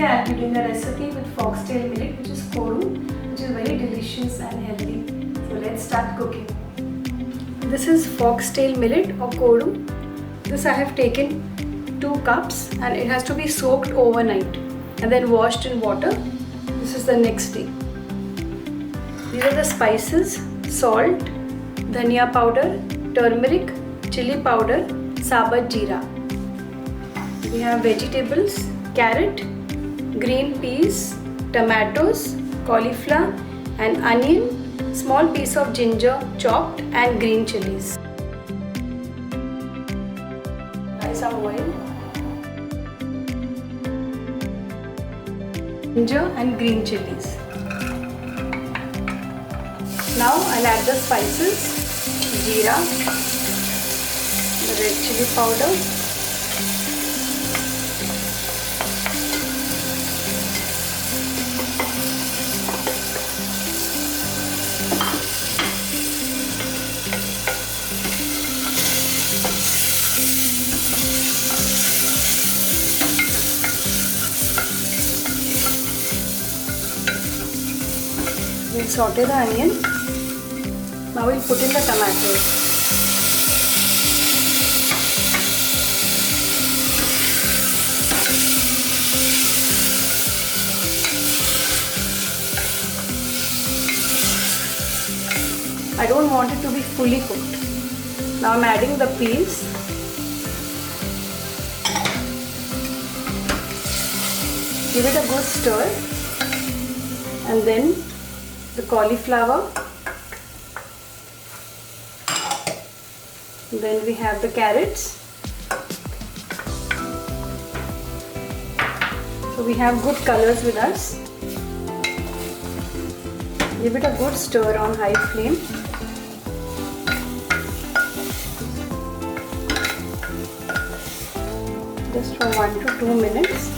Today I will be doing a recipe with foxtail millet, which is kodu, which is very delicious and healthy. So let's start cooking. This is foxtail millet or kodu. This I have taken 2 cups and it has to be soaked overnight and then washed in water. This is the next day. These are the spices: salt, dhania powder, turmeric, chilli powder, sabat jeera. We have vegetables: carrot, green peas, tomatoes, cauliflower and onion, small piece of ginger chopped and green chilies. Add some oil. Ginger and green chilies. Now I'll add the spices: jeera, the red chilli powder, we'll saute the onion. Now we'll put in the tomatoes. I don't want it to be fully cooked. Now I'm adding the peas. Give it a good stir. And then the cauliflower. Then we have the carrots. So we have good colors with us. Give it a good stir on high flame. Just for 1 to 2 minutes.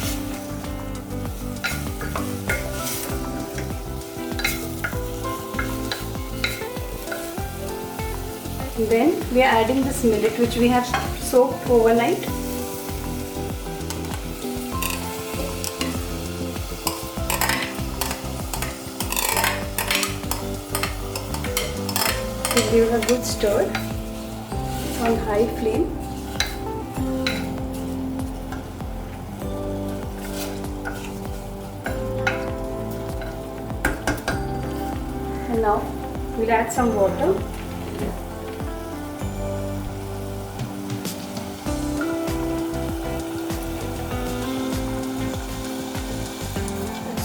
Then we are adding this millet which we have soaked overnight. We'll give it a good stir on high flame. And now we'll add some water.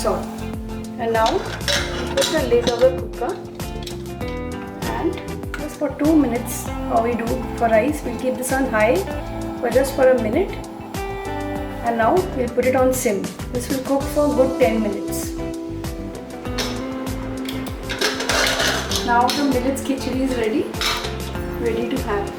Salt. And now put the lid of the cooker and just for 2 minutes, how we do for rice, we'll keep this on high for just for a minute, and now we'll put it on sim. This will cook for a good 10 minutes. Now the millet's khichdi is ready to have.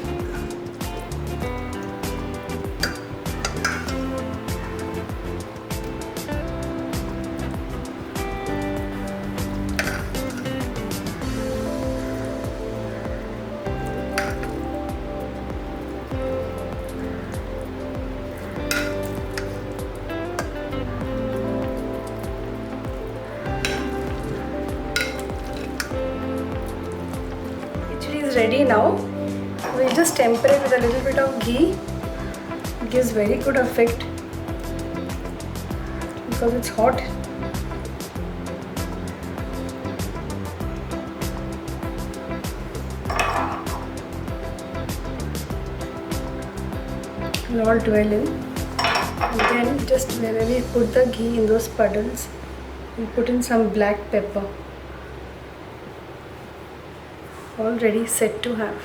Ready now. We'll just temper it with a little bit of ghee. It gives very good effect because it's hot. It'll all dwell in. And then just wherever we put the ghee in those puddles, we'll put in some black pepper. All ready, set to have.